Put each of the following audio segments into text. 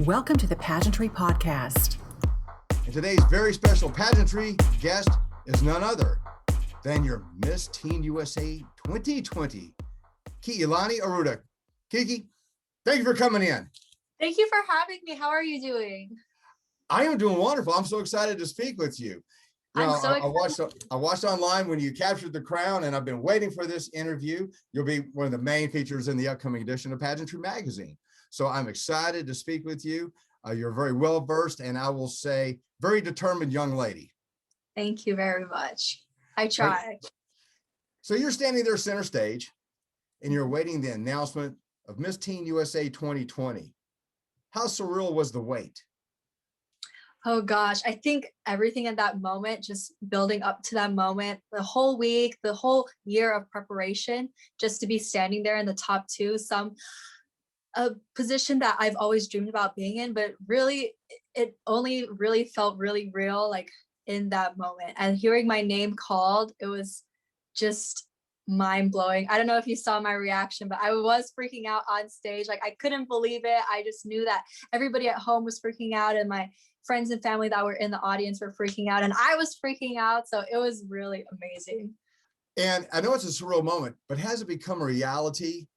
Welcome to the Pageantry Podcast. And today's very special pageantry guest is none other than your Miss Teen USA 2020, Ki'ilani Arruda. Kiki, thank you for coming in. Thank you for having me. How are you doing? I am doing wonderful. I'm so excited to speak with you. I'm so excited. I watched online when you captured the crown, and I've been waiting for this interview. You'll be one of the main features in the upcoming edition of Pageantry Magazine. So I'm excited to speak with you. You're very well versed, and I will say very determined young lady. Thank you very much. I try. So you're standing there center stage, and you're awaiting the announcement of Miss Teen USA 2020. How surreal was the wait? Oh gosh, I think everything at that moment, just building up to that moment, the whole week, the whole year of preparation, just to be standing there in the top two, a position that I've always dreamed about being in, but really, it only really felt really real, like in that moment. And hearing my name called, it was just mind blowing. I don't know if you saw my reaction, but I was freaking out on stage. Like I couldn't believe it. I just knew that everybody at home was freaking out, and my friends and family that were in the audience were freaking out, and I was freaking out. So it was really amazing. And I know it's a surreal moment, but has it become a reality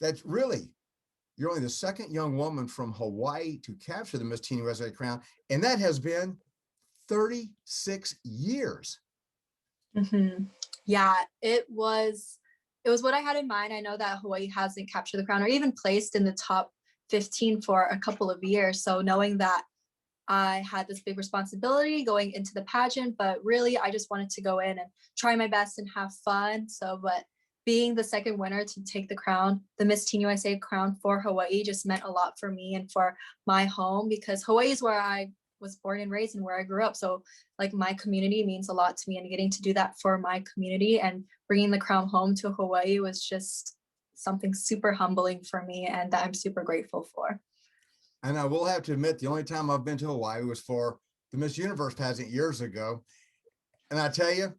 that really you're only the second young woman from Hawaii to capture the Miss Teen USA crown, and that has been 36 years. Mm-hmm. Yeah, it was what I had in mind. I know that Hawaii hasn't captured the crown or even placed in the top 15 for a couple of years. So knowing that I had this big responsibility going into the pageant, but really I just wanted to go in and try my best and have fun. But being the second winner to take the crown, the Miss Teen USA crown for Hawaii, just meant a lot for me and for my home, because Hawaii is where I was born and raised and where I grew up. So like my community means a lot to me, and getting to do that for my community and bringing the crown home to Hawaii was just something super humbling for me, and that I'm super grateful for. And I will have to admit, the only time I've been to Hawaii was for the Miss Universe pageant years ago. And I tell you,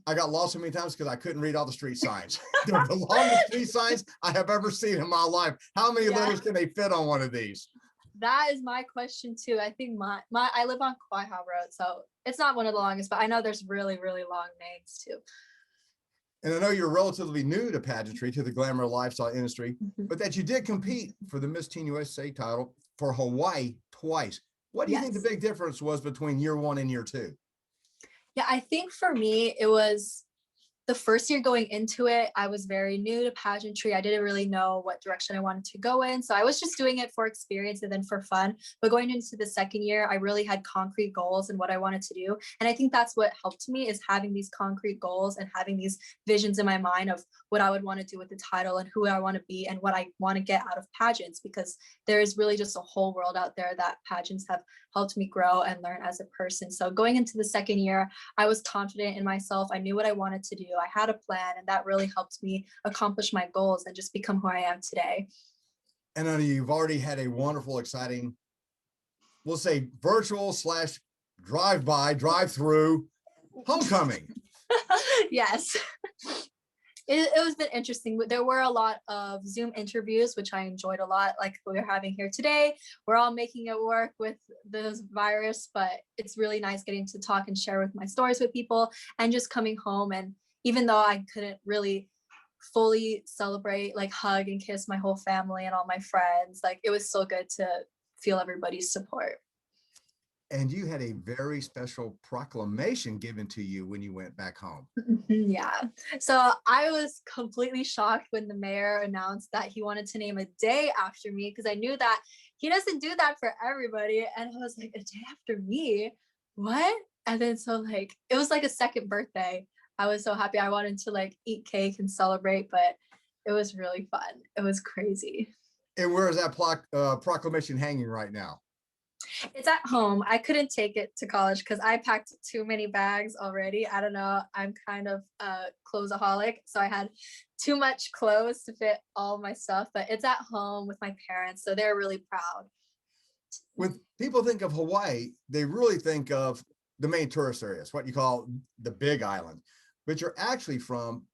I got lost so many times because I couldn't read all the street signs. They're the longest street signs I have ever seen in my life. How many letters can they fit on one of these? That is my question too. I think I live on Kauai Road, so it's not one of the longest, but I know there's really, really long names too. And I know you're relatively new to pageantry, to the glamour lifestyle industry, but that you did compete for the Miss Teen USA title for Hawaii twice. What do you think the big difference was between year one and year two? Yeah, I think for me, it was the first year going into it. I was very new to pageantry. I didn't really know what direction I wanted to go in. So I was just doing it for experience and then for fun. But going into the second year, I really had concrete goals and what I wanted to do. And I think that's what helped me, is having these concrete goals and having these visions in my mind of what I would want to do with the title and who I want to be and what I want to get out of pageants, because there is really just a whole world out there that pageants have helped me grow and learn as a person. So going into the second year, I was confident in myself. I knew what I wanted to do. I had a plan, and that really helped me accomplish my goals and just become who I am today. And I know you've already had a wonderful, exciting, we'll say virtual / drive-through homecoming. Yes. It was been interesting. There were a lot of Zoom interviews, which I enjoyed a lot, like we're having here today. We're all making it work with this virus, but it's really nice getting to talk and share with my stories with people, and just coming home. And even though I couldn't really fully celebrate, like hug and kiss my whole family and all my friends, like it was still good to feel everybody's support. And you had a very special proclamation given to you when you went back home. Yeah. So I was completely shocked when the mayor announced that he wanted to name a day after me, because I knew that he doesn't do that for everybody. And I was like, a day after me? What? And then so like, it was like a second birthday. I was so happy. I wanted to like eat cake and celebrate, but it was really fun. It was crazy. And where is that proclamation hanging right now? It's at home. I couldn't take it to college because I packed too many bags already. I don't know. I'm kind of a clothesaholic, so I had too much clothes to fit all my stuff, but it's at home with my parents, so they're really proud. When people think of Hawaii, they really think of the main tourist areas, what you call the Big Island, but you're actually from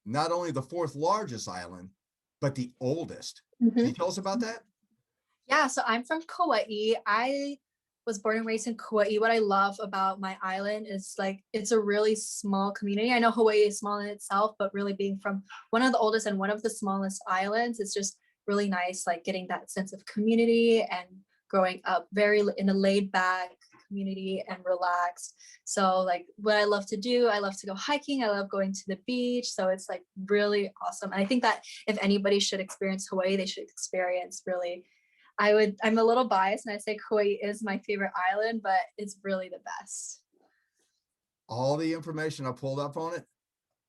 not only the fourth largest island, but the oldest. Can you tell us about that? Yeah, so I'm from Kauai. I was born and raised in Kauai. What I love about my island is like it's a really small community. I know Hawaii is small in itself, but really being from one of the oldest and one of the smallest islands, it's just really nice, like getting that sense of community and growing up very in a laid back community and relaxed. So like what I love to do, I love to go hiking. I love going to the beach. So it's like really awesome. And I think that if anybody should experience Hawaii, they should experience really I'm a little biased and I say Kauai is my favorite island, but it's really the best. All the information I pulled up on it,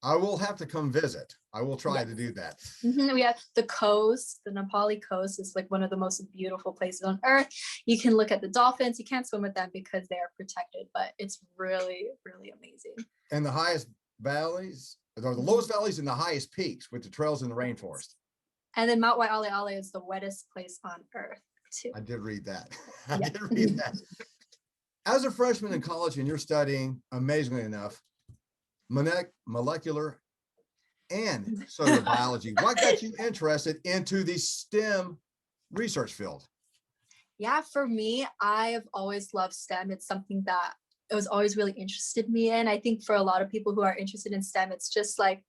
I will have to come visit. I will try Yes. to do that. We have the coast, the Nepali coast is like one of the most beautiful places on earth. You can look at the dolphins. You can't swim with them because they are protected, but it's really, really amazing. And the highest valleys, or the lowest valleys and the highest peaks with the trails in the rainforest. And then Mount Waialeale is the wettest place on earth too. I did read that. Yeah. Did read that. As a freshman in college and you're studying, amazingly enough, molecular and cellular biology, what got you interested into the STEM research field? Yeah, for me, I've always loved STEM. It's something that it was always really interested me in. I think for a lot of people who are interested in STEM, it's just like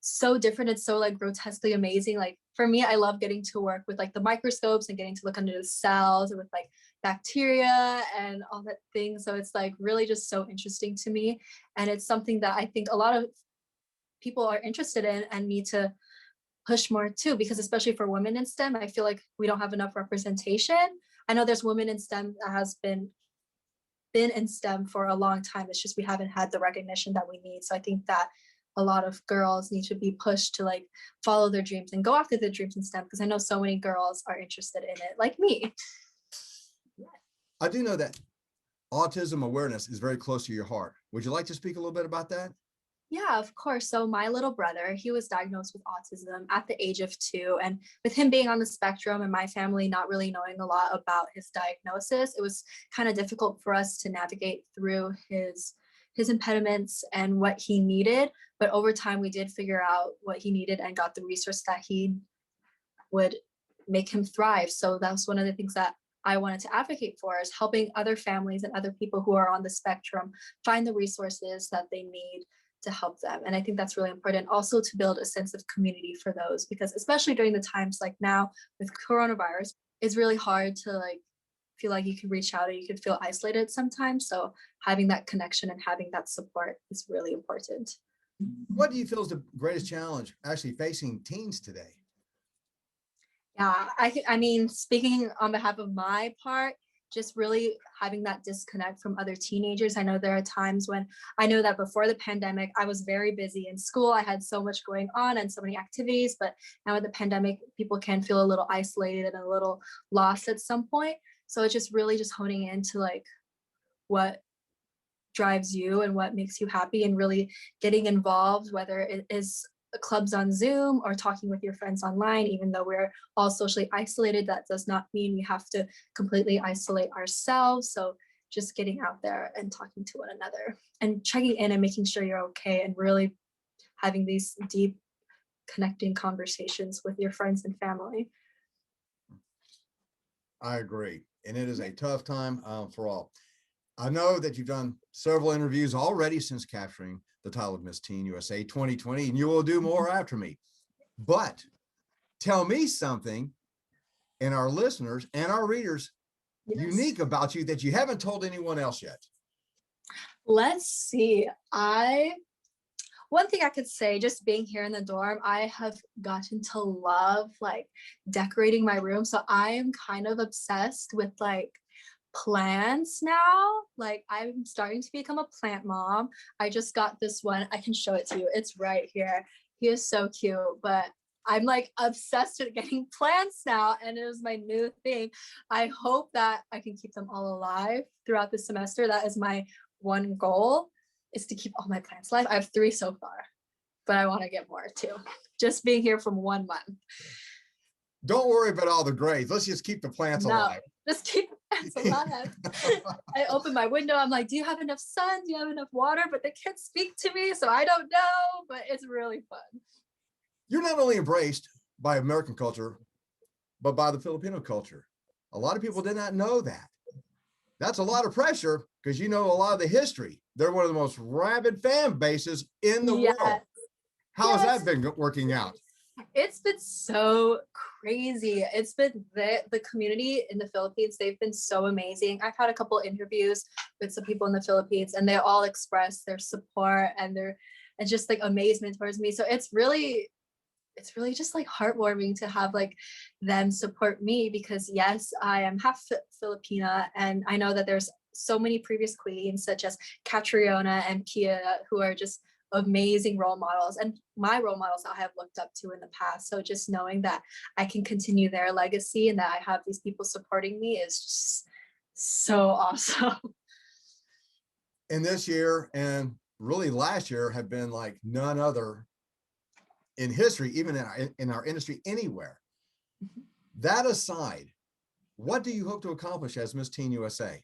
so different. It's so like grotesquely amazing. Like for me, I love getting to work with like the microscopes and getting to look under the cells and with like bacteria and all that thing. So it's like really just so interesting to me. And it's something that I think a lot of people are interested in and need to push more too, because especially for women in STEM, I feel like we don't have enough representation. I know there's women in STEM that has been in STEM for a long time. It's just we haven't had the recognition that we need. So I think that a lot of girls need to be pushed to like follow their dreams and go after their dreams in STEM, because I know so many girls are interested in it, like me. I do know that autism awareness is very close to your heart. Would you like to speak a little bit about that? Yeah, of course. So my little brother, he was diagnosed with autism at the age of 2. And with him being on the spectrum and my family not really knowing a lot about his diagnosis, it was kind of difficult for us to navigate through his impediments and what he needed. But over time, we did figure out what he needed and got the resource that he would make him thrive. So that's one of the things that I wanted to advocate for, is helping other families and other people who are on the spectrum find the resources that they need to help them. And I think that's really important also to build a sense of community for those, because especially during the times like now with coronavirus, it's really hard to like feel like you can reach out or you could feel isolated sometimes. So having that connection and having that support is really important. What do you feel is the greatest challenge actually facing teens today? Yeah, I mean, speaking on behalf of my part, just really having that disconnect from other teenagers. I know there are times when I know that before the pandemic, I was very busy in school. I had so much going on and so many activities, but now with the pandemic, people can feel a little isolated and a little lost at some point. So it's just really just honing into like what drives you and what makes you happy and really getting involved, whether it is clubs on Zoom or talking with your friends online. Even though we're all socially isolated, that does not mean we have to completely isolate ourselves. So just getting out there and talking to one another and checking in and making sure you're okay and really having these deep connecting conversations with your friends and family. I agree. And it is a tough time for all. I know that you've done several interviews already since capturing the title of Miss Teen USA 2020, and you will do more after me. But tell me something, and our listeners and our readers, unique about you that you haven't told anyone else yet. Let's see. One thing I could say, just being here in the dorm, I have gotten to love like decorating my room. So I am kind of obsessed with like plants now. Like I'm starting to become a plant mom. I just got this one. I can show it to you. It's right here. He is so cute, but I'm like obsessed with getting plants now, and it was my new thing. I hope that I can keep them all alive throughout the semester. That is my one goal, is to keep all my plants alive. I have 3 so far, but I want to get more too. Just being here from 1 month. Don't worry about all the grades. Let's just keep the plants alive. Just keep the plants alive. I open my window. I'm like, do you have enough sun? Do you have enough water? But they can't speak to me, so I don't know, but it's really fun. You're not only embraced by American culture, but by the Filipino culture. A lot of people did not know that. That's a lot of pressure because you know a lot of the history. They're one of the most rabid fan bases in the world. How has that been working out? It's been so crazy. It's been the community in the Philippines. They've been so amazing. I've had a couple interviews with some people in the Philippines, and they all express their support and just like amazement towards me. So it's really just like heartwarming to have like them support me, because yes, I am half Filipina, and I know that there's so many previous queens such as Catriona and Pia who are just amazing role models, and my role models I have looked up to in the past. So just knowing that I can continue their legacy and that I have these people supporting me is just so awesome. And this year and really last year have been like none other in history, even in our industry anywhere. That aside, what do you hope to accomplish as Miss Teen USA?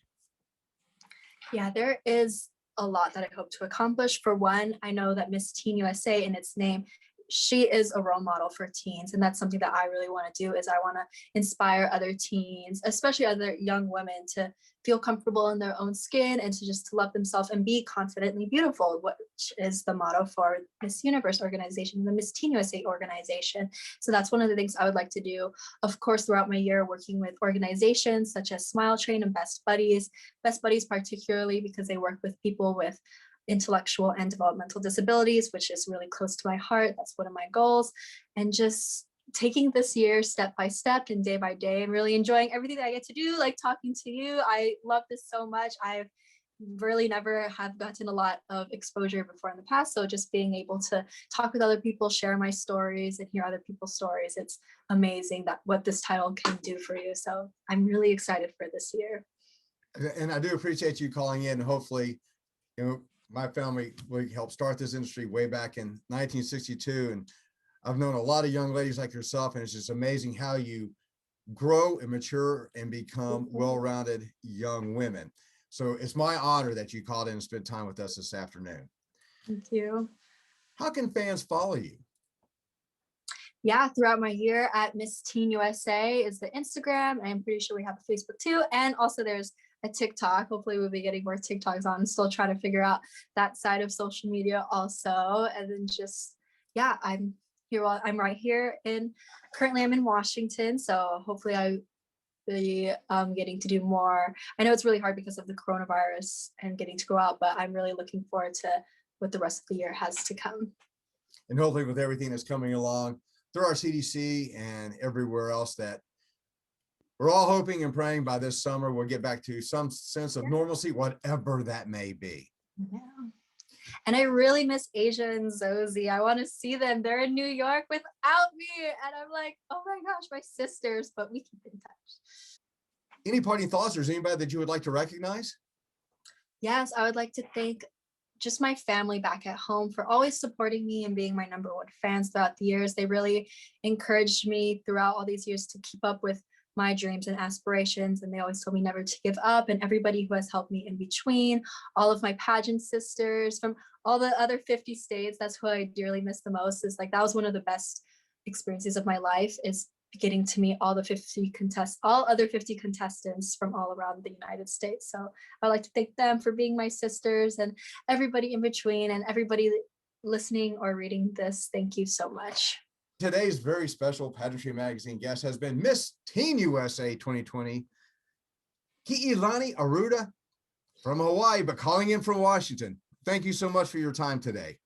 Yeah, there is a lot that I hope to accomplish. For one, I know that Miss Teen USA in its name, she is a role model for teens. And that's something that I really want to do, is I want to inspire other teens, especially other young women, to feel comfortable in their own skin and to just love themselves and be confidently beautiful, which is the motto for Miss Universe organization, the Miss Teen USA organization. So that's one of the things I would like to do. Of course, throughout my year, working with organizations such as Smile Train and Best Buddies particularly because they work with people with intellectual and developmental disabilities, which is really close to my heart. That's one of my goals. And just taking this year step by step and day by day, and really enjoying everything that I get to do, like talking to you. I love this so much. I've really never have gotten a lot of exposure before in the past. So just being able to talk with other people, share my stories and hear other people's stories, it's amazing that what this title can do for you. So I'm really excited for this year. And I do appreciate you calling in. Hopefully, my family, we helped start this industry way back in 1962. And I've known a lot of young ladies like yourself, and it's just amazing how you grow and mature and become well-rounded young women. So it's my honor that you called in and spent time with us this afternoon. Thank you. How can fans follow you? Yeah, throughout my year at Miss Teen USA is the Instagram. I'm pretty sure we have a Facebook too. And also there's a TikTok. Hopefully we'll be getting more TikToks on, still trying to figure out that side of social media also. And then just, yeah, I'm right here currently I'm in Washington. So hopefully I be getting to do more. I know it's really hard because of the coronavirus and getting to go out, but I'm really looking forward to what the rest of the year has to come. And hopefully with everything that's coming along through our CDC and everywhere else, that we're all hoping and praying by this summer we'll get back to some sense of normalcy, whatever that may be. Yeah. And I really miss Asia and Zosie. I want to see them. They're in New York without me. And I'm like, oh my gosh, my sisters, but we keep in touch. Any parting thoughts, or is anybody that you would like to recognize? Yes, I would like to thank just my family back at home for always supporting me and being my number one fans throughout the years. They really encouraged me throughout all these years to keep up with my dreams and aspirations, and they always told me never to give up. And everybody who has helped me in between, all of my pageant sisters from all the other 50 states, that's who I dearly miss the most. Is like, that was one of the best experiences of my life, is getting to meet all other 50 contestants from all around the United States. So I'd like to thank them for being my sisters, and everybody in between, and everybody listening or reading this. Thank you so much. Today's very special Pageantry Magazine guest has been Miss Teen USA 2020, Ki'ilani Arruda from Hawaii, but calling in from Washington. Thank you so much for your time today.